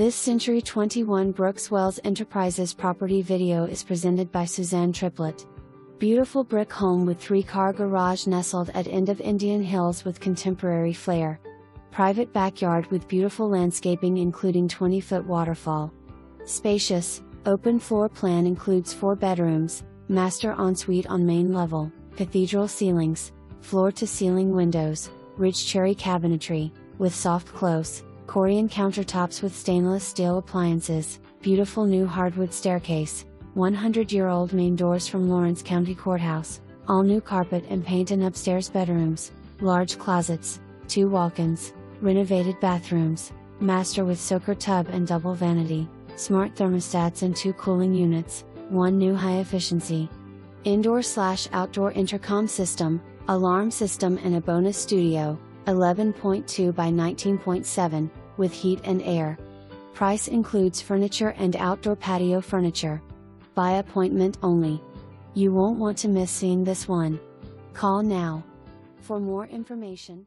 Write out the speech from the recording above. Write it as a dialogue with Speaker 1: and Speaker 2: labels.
Speaker 1: This Century 21 Brooks Wells Enterprises property video is presented by Suzanne Triplett. Beautiful brick home with 3-car garage nestled at end of Indian Hills with contemporary flair. Private backyard with beautiful landscaping including 20-foot waterfall. Spacious, open floor plan includes 4 bedrooms, master ensuite on main level, cathedral ceilings, floor-to-ceiling windows, rich cherry cabinetry, with soft close, Corian countertops with stainless steel appliances, beautiful new hardwood staircase, 100-year-old main doors from Lawrence County Courthouse, all new carpet and paint in upstairs bedrooms, large closets, 2 walk-ins, renovated bathrooms, master with soaker tub and double vanity, smart thermostats and 2 cooling units, 1 new high-efficiency indoor/outdoor intercom system, alarm system and a bonus studio, 11.2 by 19.7, with heat and air. Price includes furniture and outdoor patio furniture. By appointment only. You won't want to miss seeing this one. Call now. For more information.